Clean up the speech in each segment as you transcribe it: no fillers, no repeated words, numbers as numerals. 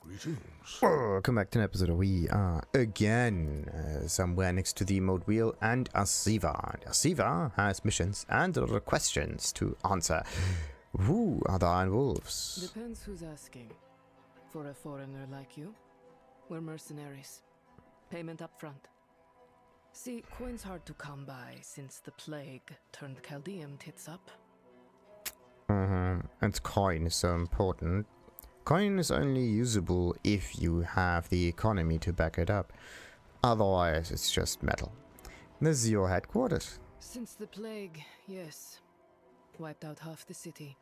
Greetings. Welcome back to an episode. We are again somewhere next to the emote wheel and Asyfa. Asyfa has missions and questions to answer. Who are the Iron Wolves? Depends who's asking. For a foreigner like you, we're mercenaries. Payment up front. See, coin's hard to come by since the plague turned Chaldean tits up. And coin is so important. Coin is only usable if you have the economy to back it up. Otherwise, it's just metal. This is your headquarters. Since the plague, yes. Wiped out half the city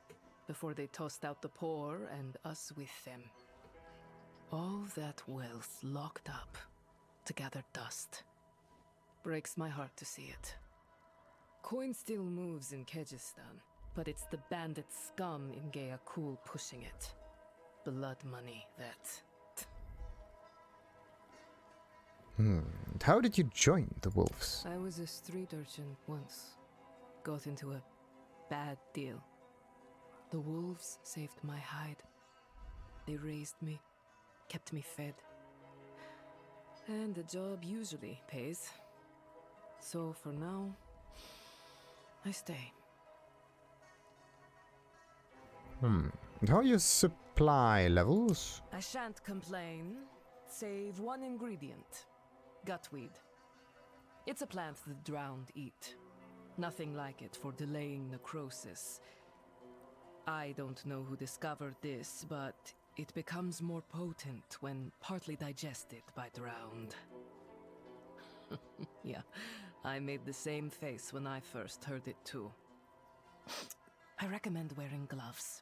before they tossed out the poor and us with them. All that wealth locked up to gather dust. Breaks my heart to see it. Coin still moves in Kyrgyzstan, but it's the bandit scum in Gaya Kul pushing it. Blood money, that. How did you join the Wolves? I was a street urchin once. Got into a bad deal. The wolves saved my hide. They raised me, kept me fed. And the job usually pays. So for now, I stay. And how are your supply levels? I shan't complain, save one ingredient. Gutweed. It's a plant the drowned eat. Nothing like it for delaying necrosis. I don't know who discovered this, but it becomes more potent when partly digested by drowned. Yeah, I made the same face when I first heard it too. I recommend wearing gloves.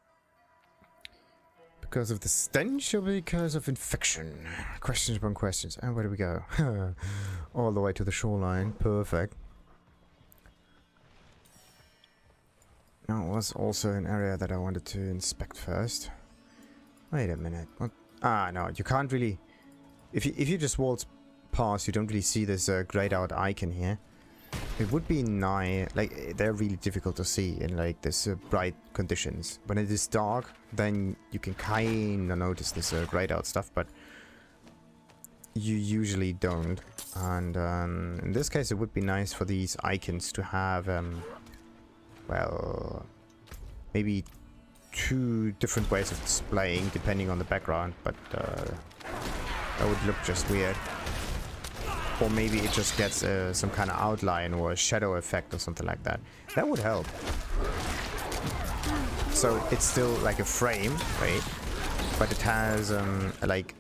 Because of the stench or because of infection? Questions upon questions. And where do we go? All the way to the shoreline. Perfect. Now, it was also an area that I wanted to inspect first. Wait a minute. What? Ah, no, you can't really... If you just waltz past, you don't really see this grayed out icon here. It would be nice, like, they're really difficult to see in, like, this bright conditions. When it is dark, then you can kinda notice this grayed out stuff, but you usually don't. And in this case, it would be nice for these icons to have, well, maybe two different ways of displaying, depending on the background, but that would look just weird. Or maybe it just gets some kind of outline or a shadow effect or something like that. That would help. So it's still like a frame, right? But it has like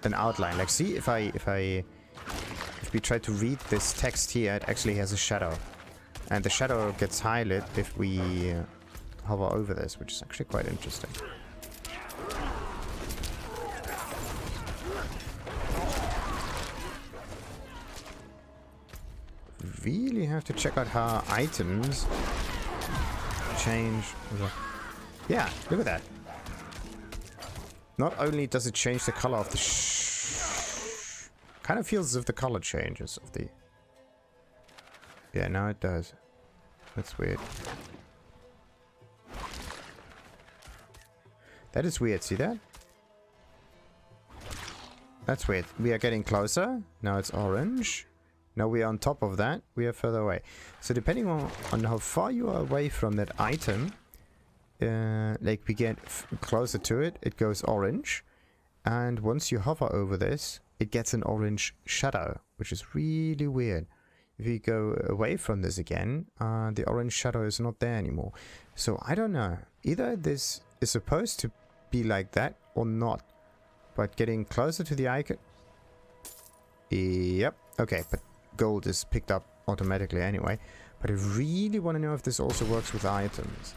an outline. Like, see, if we try to read this text here, it actually has a shadow, and the shadow gets highlighted if we hover over this, which is actually quite interesting. Really have to check out how items change. Yeah, look at that. Not only does it change the color of the kind of feels as if the color changes of the... Yeah, now it does. That's weird. That is weird, see that? That's weird. We are getting closer. Now it's orange. Now we are on top of that, we are further away. So depending on how far you are away from that item, like we get closer to it, it goes orange. And once you hover over this, it gets an orange shadow, which is really weird. If you go away from this again, the orange shadow is not there anymore. So I don't know. Either this is supposed to be like that or not. But getting closer to the icon... Yep. Okay, but gold is picked up automatically anyway, but I really want to know if this also works with items.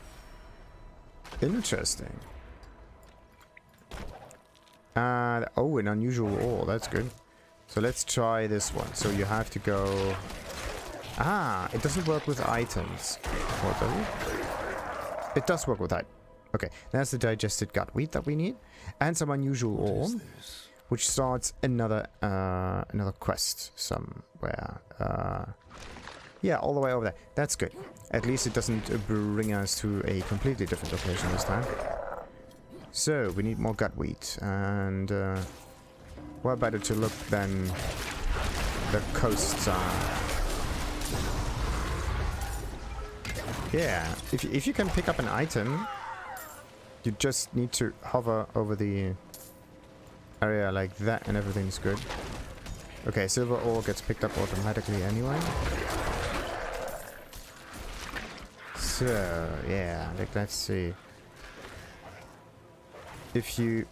Interesting. Oh, an unusual ore, that's good. So let's try this one. So you have to go... Ah, it doesn't work with items. What does it? It does work with that. Okay, that's the digested gutweed that we need. And some unusual ore, which starts another quest somewhere. Yeah, all the way over there. That's good. At least it doesn't bring us to a completely different location this time. So, we need more Gutweed. And, what better to look than the coasts are? Yeah, if you can pick up an item, you just need to hover over the area like that and everything's good. Okay, silver ore gets picked up automatically anyway. So, yeah, like, let's see. If you...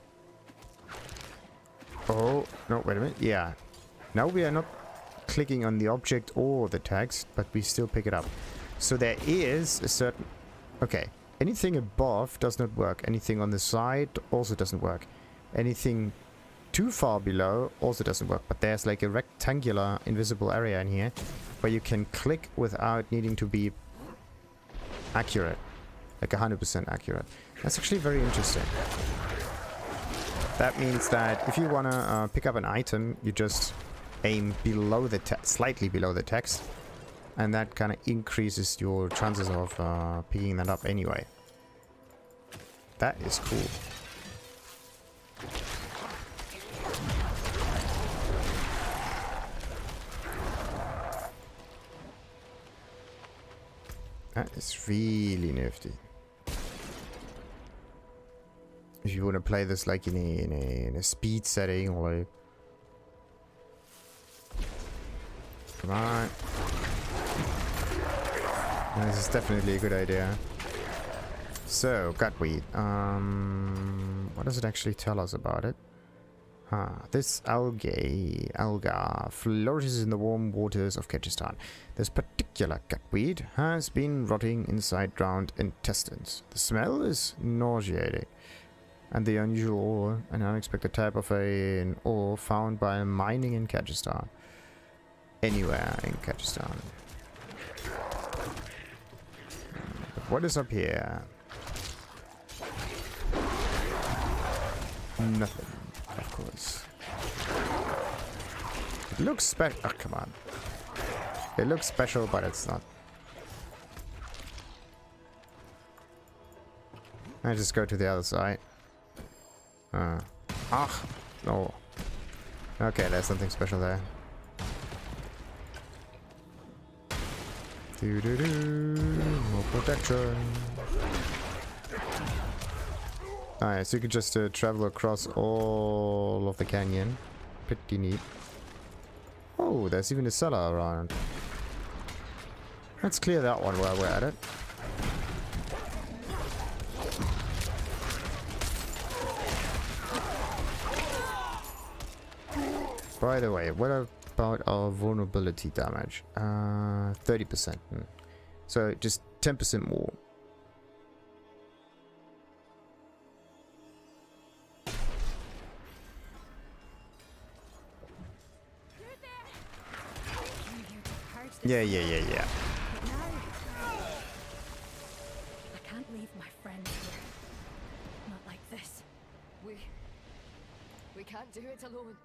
Oh, no, wait a minute. Yeah. Now we are not clicking on the object or the text, but we still pick it up. So there is a certain... Okay. Anything above does not work. Anything on the side also doesn't work. Anything too far below also doesn't work. But there's like a rectangular invisible area in here where you can click without needing to be accurate. Like 100% accurate. That's actually very interesting. That means that if you want to pick up an item, you just aim below the text, slightly below the text. And that kind of increases your chances of picking that up anyway. That is cool. That is really nifty. If you want to play this like in a speed setting or like... Come on. This is definitely a good idea. So, Gutweed. What does it actually tell us about it? This alga flourishes in the warm waters of Kyrgyzstan. This particular Gutweed has been rotting inside drowned intestines. The smell is nauseating. And the unusual ore, an unexpected type of an ore found by mining in Kyrgyzstan. Anywhere in Kyrgyzstan. What is up here? Nothing, of course. It looks special. Oh, come on. It looks special, but it's not. I just go to the other side. No. Okay, there's something special there. More protection. Alright, so you can just travel across all of the canyon. Pretty neat. Oh, there's even a cellar around. Let's clear that one while we're at it. By the way, what about our vulnerability damage? 30%. So just 10% more. Yeah. I can't leave my friends here. Not like this. We can't do it alone.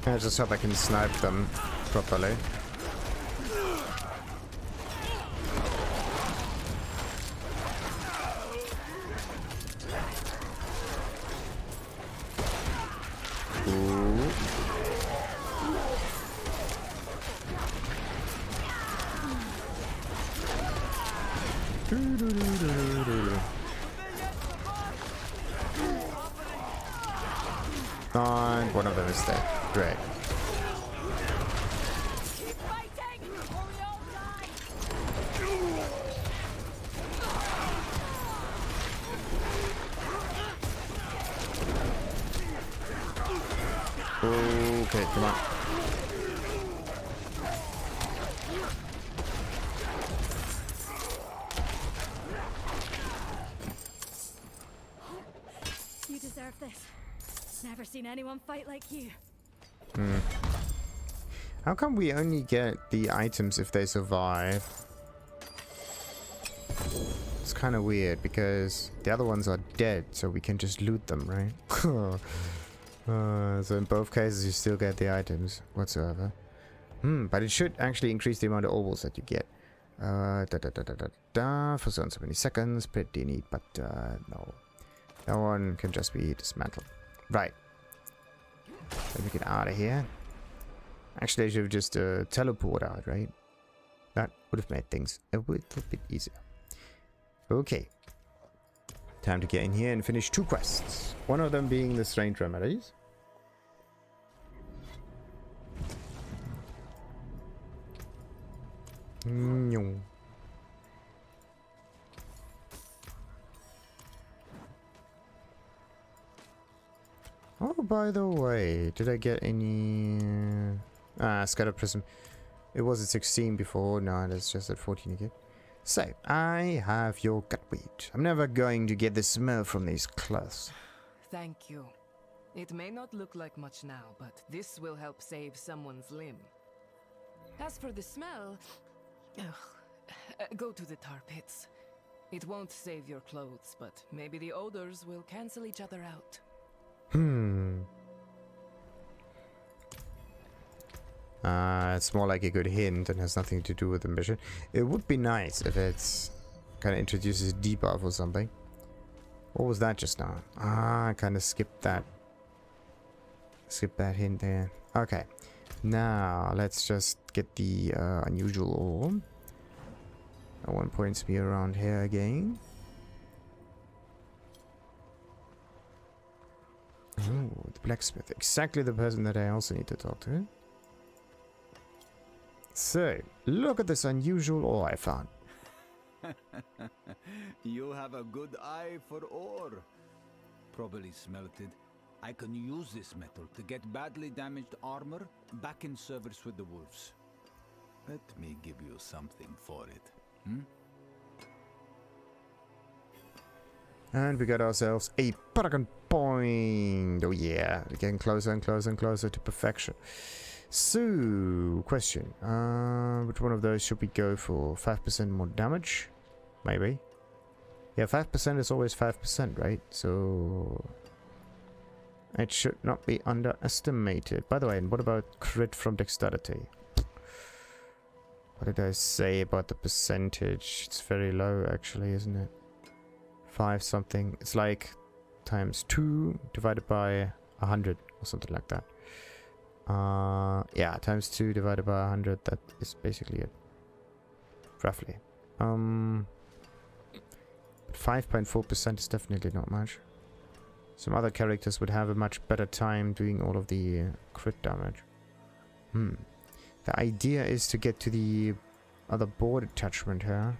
I just hope I can snipe them properly. And one of them is dead. Great. Okay, come on. You deserve this. Never seen anyone fight like you. How come we only get the items if they survive? It's kind of weird because the other ones are dead, so we can just loot them, right? So in both cases, you still get the items whatsoever. But it should actually increase the amount of ovals that you get. For so many seconds, pretty neat, but no. That one can just be dismantled. Right. Let me get out of here. Actually, I should have just teleport out, right? That would have made things a little bit easier. Okay. Time to get in here and finish 2 quests. One of them being the strange remedies. Oh, by the way, did I get any... Scatter Prism. It was at 16 before, now it's just at 14 again. So, I have your Gutweed. I'm never going to get the smell from these cloths. Thank you. It may not look like much now, but this will help save someone's limb. As for the smell, go to the tar pits. It won't save your clothes, but maybe the odors will cancel each other out. It's more like a good hint and has nothing to do with the mission. It would be nice if it's kind of introduces a debuff or something. What was that just now? I kind of skipped that. Skip that hint there. Okay. Now, let's just get the unusual ore. That one points me around here again. Oh, the blacksmith. Exactly the person that I also need to talk to. So, look at this unusual ore I found. You have a good eye for ore. Probably smelted. I can use this metal to get badly damaged armor back in service with the wolves. Let me give you something for it. And we got ourselves a paragon point. Oh yeah, we're getting closer and closer and closer to perfection. So, question. Which one of those should we go for? 5% more damage? Maybe. Yeah, 5% is always 5%, right? So... it should not be underestimated. By the way, and what about crit from dexterity? What did I say about the percentage? It's very low, actually, isn't it? 5 something. It's like times 2 divided by 100 or something like that. Yeah, times 2 divided by 100. That is basically it. Roughly. 5.4% is definitely not much. Some other characters would have a much better time doing all of the crit damage. The idea is to get to the other board attachment here.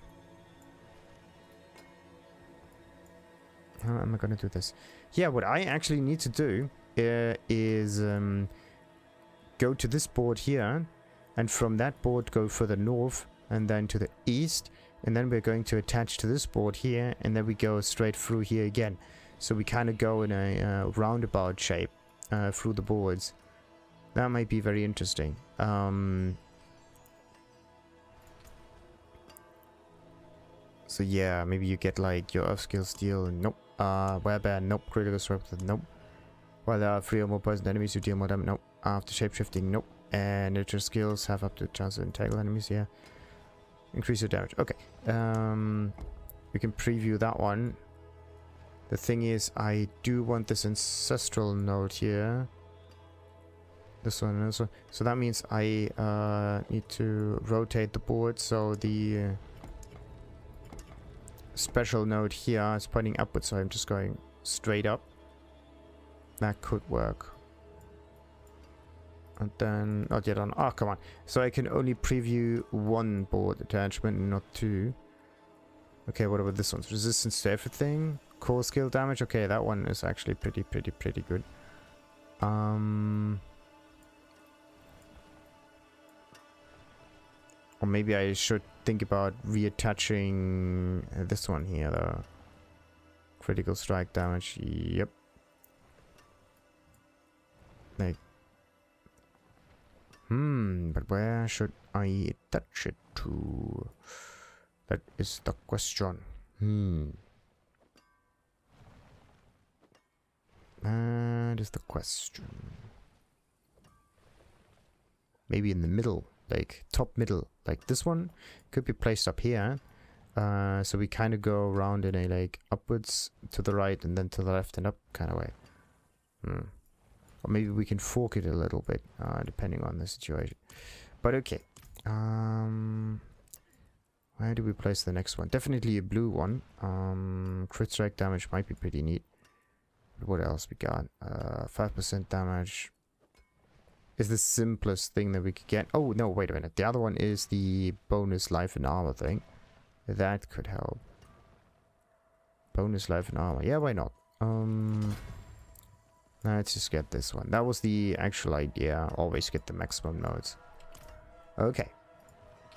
How am I gonna do this? Yeah, what I actually need to do is go to this board here, and from that board go further north and then to the east, and then we're going to attach to this board here, and then we go straight through here again. So we kind of go in a roundabout shape through the boards. That might be very interesting. So yeah, maybe you get like your earth skill steal, nope. Werebear, nope. Critical strike, nope. While there are 3 or more poisoned enemies, you deal more damage, nope. After shapeshifting, nope. And nature skills have up to a chance to entangle enemies, yeah. Increase your damage, okay. We can preview that one. The thing is, I do want this ancestral node here. This one and this one. So that means I need to rotate the board so the special node here is pointing upwards, so I'm just going straight up. That could work. And then not yet on. Oh, come on. So I can only preview 1 board attachment and not 2. Okay, what about this one? Resistance to everything. Core skill damage. Okay, that one is actually pretty good. Or maybe I should think about reattaching this one here, though. Critical strike damage. Yep. Like. But where should I attach it to? That is the question. That is the question. Maybe in the middle, like top middle, like this one could be placed up here. So we kind of go around in a like upwards to the right and then to the left and up kind of way. Or maybe we can fork it a little bit, depending on the situation. But okay. Where do we place the next one? Definitely a blue one. Crit strike damage might be pretty neat. What else we got? 5% damage is the simplest thing that we could get. Oh, no, wait a minute. The other one is the bonus life and armor thing. That could help. Bonus life and armor. Yeah, why not? Let's just get this one. That was the actual idea. Always get the maximum nodes. Okay.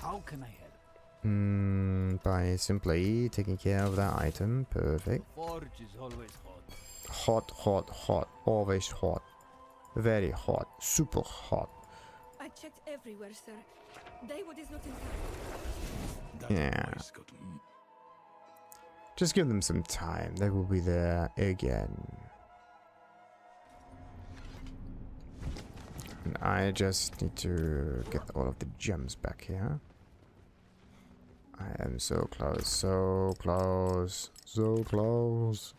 How can I help? By simply taking care of that item. Perfect. Forge is always hot. Hot, hot, hot. Always hot. Very hot. Super hot. I checked everywhere, sir. Dayward is not in town. Yeah. Just give them some time. They will be there again. And I just need to get all of the gems back here. I am so close, so close, so close.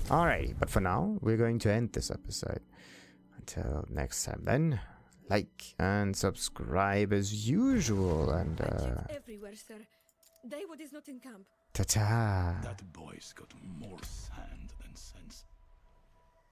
Alrighty, but for now, we're going to end this episode. Until next time then, like and subscribe as usual, and I checked everywhere, sir. Dayward is not in camp. ta-ta. That boy's got more sand than sense.